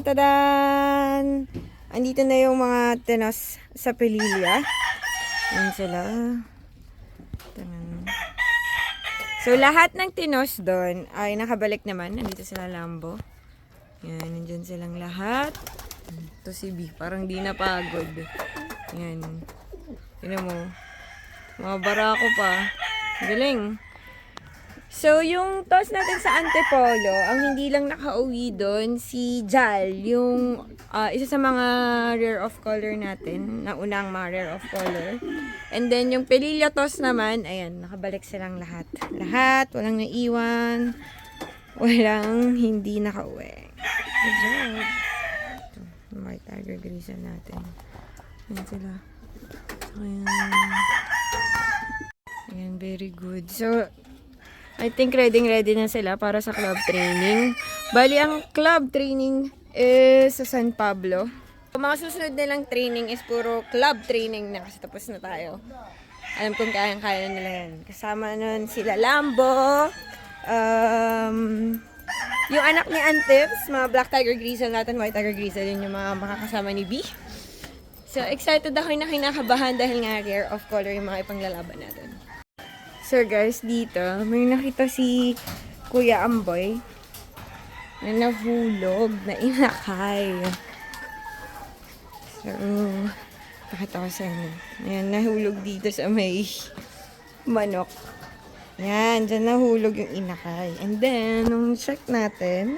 Tadan! Andito na yung mga tenos sa Pelilla. Yan sila. Tanan. So, lahat ng tinos doon ay nakabalik naman. Nandito sila Lambo. Yan, nandyan silang lahat. Ito si B, parang di napagod. Yan. Tignan mo. Mga barako pa. Galing. So, yung toss natin sa Antipolo, ang hindi lang nakauwi doon, si Jal, yung isa sa mga rare of color natin, na unang mga rare of color. And then, yung Pelilla toss naman, ayan, nakabalik silang lahat. Lahat, walang naiwan, walang hindi nakauwi. Good job. Ito, yung White Tiger Grisa natin. Ayan sila. Ayan. Ayan, very good. So, I think ready na sila para sa club training. Bali, ang club training is sa San Pablo. Ang mga susunod nilang training is puro club training na kasi tapos na tayo. Alam kong kayang-kaya nila yan. Kasama nun sila Lambo, yung anak ni Antips, mga Black Tiger Grizzle natin, White Tiger Grizzle, yun yung mga makakasama ni B. So, excited ako na kinakabahan dahil nga rare of color yung mga ipanglalaban natin. So guys, dito, may nakita si Kuya Amboy na nahulog, na inakay. So, pakita ko sa inyo. Ayan, nahulog dito sa may manok. Ayan, dyan nahulog yung inakay. And then, nung check natin,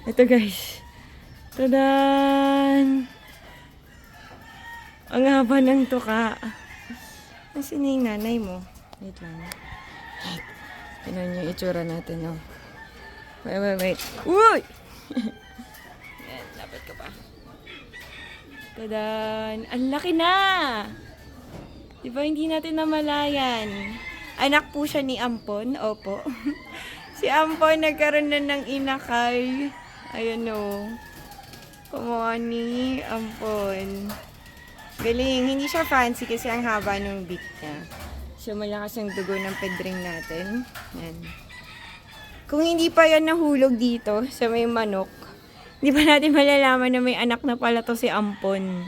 ito guys. Tadan! Ang haba ng tuka. Nasaan yung nanay mo? Wait lang. Tignan yung itsura natin, oh. Wait. Uy! Yan, dapat ka pa. Tadan! Ang laki na! Diba hindi natin namalayan? Anak po siya ni Ampon. Opo. Si Ampon nagkaroon na ng inakay. Ayan, oh. Kumuha ni Ampon. Galing. Hindi siya fancy kasi ang haba ng beak niya. So, malakas ang dugo ng pedring natin. Yan. Kung hindi pa yan nahulog dito sa may manok, hindi pa natin malalaman na may anak na pala to si Ampon.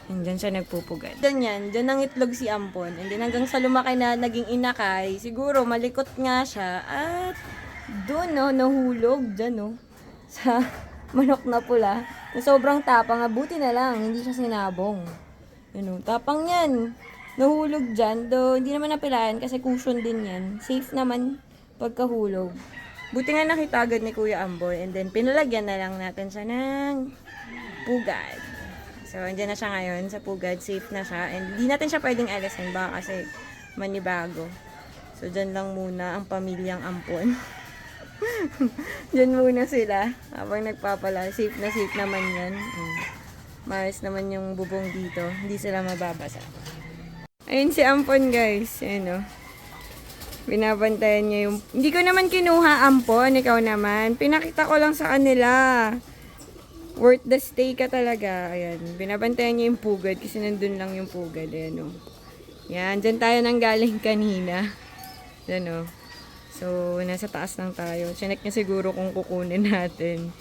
And dyan siya nagpupugat. Dyan ang itlog si Ampon. And then hanggang sa lumaki na naging inakay, siguro malikot nga siya. At doon, no, nahulog. Dyan, no. Sa manok na pula. Na sobrang tapang. Buti na lang, hindi siya sinabong. Ano, tapang yan. Nahulog dyan. Do, hindi naman napilayan kasi cushion din yan. Safe naman pagkahulog. Buti nga nakita agad ni Kuya Amboy. And then, pinalagyan na lang natin siya ng pugad. So, andyan na siya ngayon sa pugad. Safe na siya. And hindi natin siya pwedeng alisin. Baka kasi manibago. So, dyan lang muna ang pamilyang Ampon. Diyan muna sila habang nagpapala. Safe na safe naman yan. Maayos naman yung bubong dito. Hindi sila mababasa. Ayun si Ampon guys. Ayun o. Binabantayan niya yung... Hindi ko naman kinuha Ampon. Ikaw naman. Pinakita ko lang sa kanila. Worth the stay ka talaga. Ayan. Binabantayan niya yung pugad kasi nandun lang yung pugad. Ayan o. Yan. Diyan tayo nang galing kanina. Ayan o. So, nasa taas lang tayo. Chinek niya siguro kung kukunin natin.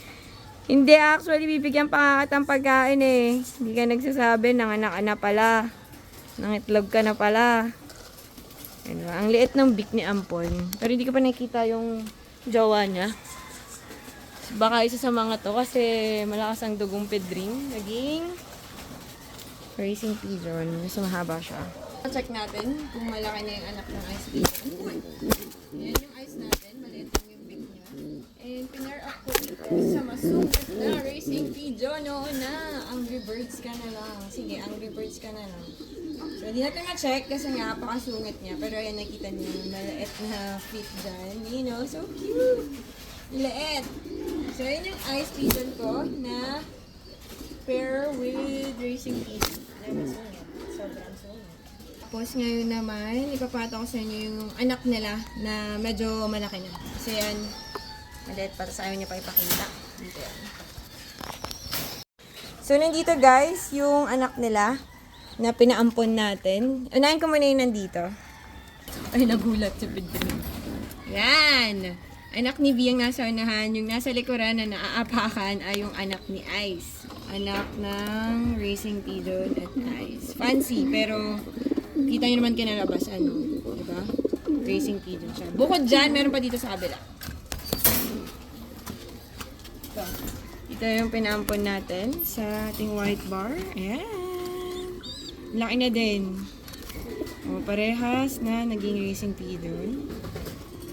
Hindi, actually, bibigyan pa nga ang pagkain eh. Hindi ka nagsasabi, nanganak ka na pala. Nangitlog ka na pala. Ano, ang liit ng beak ni Ampon. Pero hindi ko pa nakikita yung jowa niya. Baka isa sa mga to kasi malakas ang dugong pedring. Naging racing pigeon. Mas mahaba siya. Check natin kung malaki na yung anak ng ice pigeon. Yan yung ice natin, maliit lang yung beak niya. And pinair up ko ito sa masungit na racing pigeon. Oo na, Angry Birds ka na lang. Sige, Angry Birds ka na lang. So, hindi natin ma-check kasi nga, pakasungit niya. Pero ayan, nakita niyo, maliit na feet dyan. You know, so cute! Liit! So, yun yung ice pigeon ko na pair with racing pigeon. Alam mo, sungit. Sobrang sungit. Tapos ngayon naman, ipapata ko sa inyo yung anak nila na medyo malaki na. Kasi yan, maliit para sa ayaw niya pa ipakita. Dito yan. So, nandito guys, yung anak nila na pinaampon natin. Unahin ko muna yung nandito. Ay, nagulat si Benjamin. Yan! Anak ni V ang nasa unahan. Yung nasa likuran na naaapakan ay yung anak ni Ice. Anak ng Racing Pigeon at Ice. Fancy, pero kita nyo naman kinalabas, diba? Racing Pigeon siya. Bukod dyan, meron pa dito sa kabila. Ito yung pinampon natin sa ating white bar. Ayan. Laki na din. O, parehas na naging Racing Pigeon.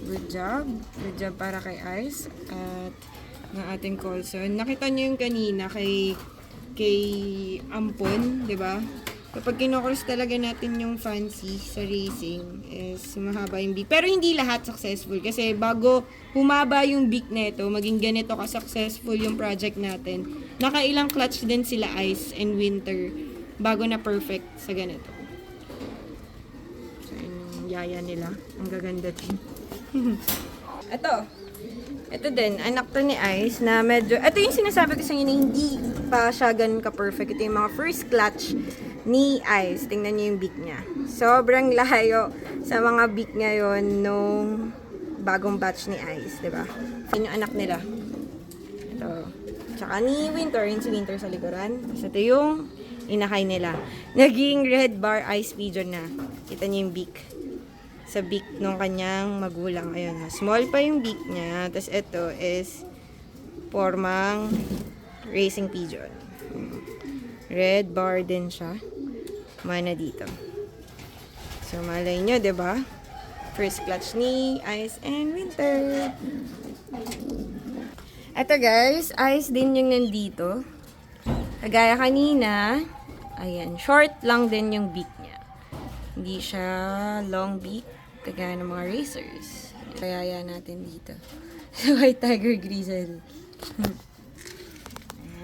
Good job. Good job para kay Ice at ng ating Colson. Nakita nyo yung kanina kay Ampon, di ba? Kapag kinocross talaga natin yung fancy sa racing is mahaba yung beak. Pero hindi lahat successful kasi bago humaba yung beak neto, maging ganito ka-successful yung project natin. Nakailang clutch din sila Ice and Winter bago na perfect sa ganito. So, yung yaya nila. Ang gaganda din. Ito din, anak to ni Ice na medyo, ito yung sinasabi ko sa inyo na hindi pa siya ganun ka-perfect. Ito yung mga first clutch ni Ice. Tingnan niyo yung beak niya. Sobrang layo sa mga beak ngayon nung bagong batch ni Ice, diba? Yun yung anak nila. Ito. Tsaka ni Winter, yun si Winter sa likuran. Tapos ito yung inakay nila. Naging red bar Ice Pigeon na. Kita niyo yung beak. Sa beak ng kanyang magulang. Ayun, small pa yung beak niya. Tapos ito is formang Racing Pigeon. Red bar din siya. Mana dito. So, malay nyo, diba? First clutch ni Ice and Winter. Ito guys, Ice din yung nandito. Kagaya kanina, ayan, short lang din yung beak niya. Hindi siya long beak. Kagaya ng mga racers. Kayaya natin dito. Sa White Tiger Grizzle.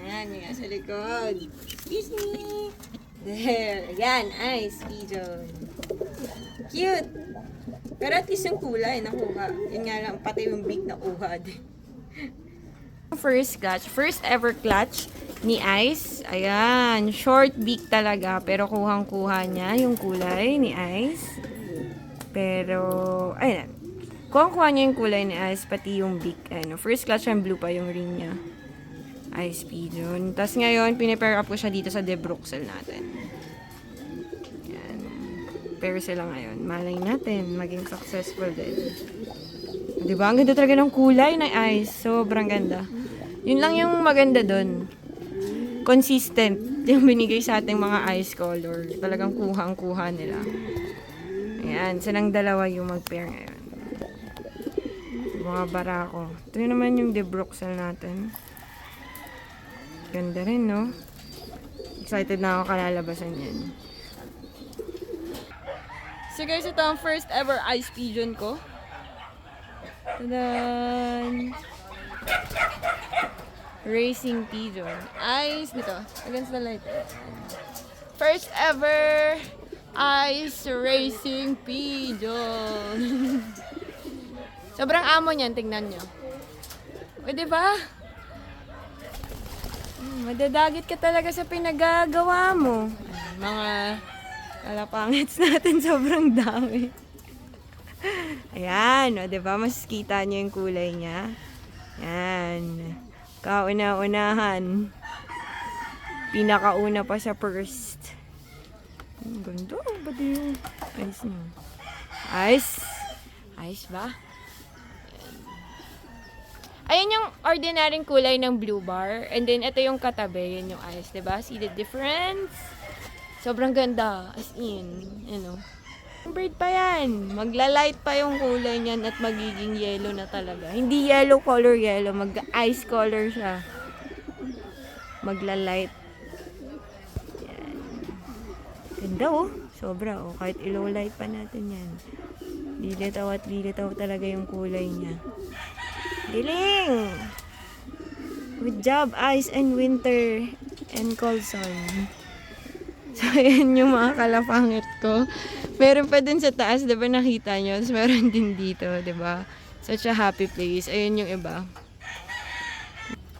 Ayan, yung nasa likod. Excuse me. There. Ayan, Ice Pigeon. Cute. Pero at least yung kulay nakuha. Yun nga lang, pati yung beak nakuha din. First clutch. First ever clutch ni Ice. Ayan, short beak talaga. Pero kuhang-kuha niya yung kulay ni Ice. Pero, ayun. Kuha niya yung kulay ni Ice, pati yung beak. Ayun, first clutch and blue pa yung ring niya. Ice Pigeon. Tapos ngayon, pinipair up ko siya dito sa De Bruxelles natin. Yan. Pair sila ngayon. Malay natin, maging successful din. Diba? Ang ganda talaga ng kulay ng Ice. Sobrang ganda. Yun lang yung maganda dun. Consistent yung binigay sa ating mga ice color. Talagang kuhang-kuha nila. Ayan, silang dalawa yung mag-pair ngayon. Mga barako. Ito naman yung De Bruxelles natin. Ganda rin, no? Excited na ako kalalabasan yan. So guys, ito ang first ever Ice Pigeon ko. Tadan! Racing Pigeon. Ice, dito. Against the light. First ever Ice Racing Pigeon. Sobrang amo niyan, tingnan nyo. O, diba? Madadagit ka talaga sa pinagagawa mo. Mga kalapangits natin sobrang dami. Ayan, o, diba? Mas kita nyo yung kulay niya. Ayan. Kauna-unahan. Pinakauna pa sa first. Ang ganda. Pati yung ice niya. Ice. Ice ba? Ayan yung ordinaryong kulay ng blue bar. And then, ito yung katabi. Yan yung ice. Diba? See the difference? Sobrang ganda. As in. You know. Bird pa yan. Magla-light pa yung kulay niyan at magiging yellow na talaga. Hindi yellow color yellow. Mag-ice color siya. Magla-light. Yan. Ganda oh. Sobra oh. Kahit ilaw light pa natin yan. Lilitaw at lilitaw talaga yung kulay niya. Galing! Good job, Ice and Winter and Colson. So, ayan yung mga kalapangit ko. Meron pa din sa taas, diba nakita nyo? Tapos meron din dito, diba? Such a happy place. Ayun yung iba.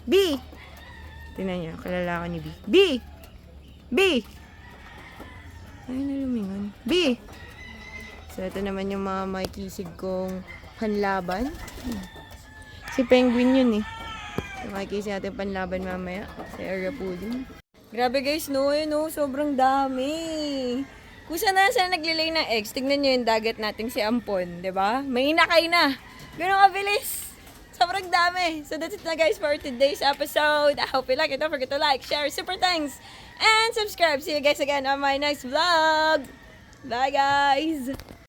B! Tingnan nyo, kilala ko ni B. B! B! Ayun na lumingon. B! So, So, ito naman yung mga makikisig kong panlaban. Si Penguin yun eh. So, makikisig natin panlaban mamaya sa area pooling. Grabe guys, no? No? Sobrang dami. Kung saan naglilay ng eggs, tignan nyo yung dagat nating si Ampon, di ba? May inakay na. Gano'ng kabilis. Sobrang dami. So that's it na guys for today's episode. I hope you like it. Don't forget to like, share, super thanks, and subscribe. See you guys again on my next vlog. Bye guys!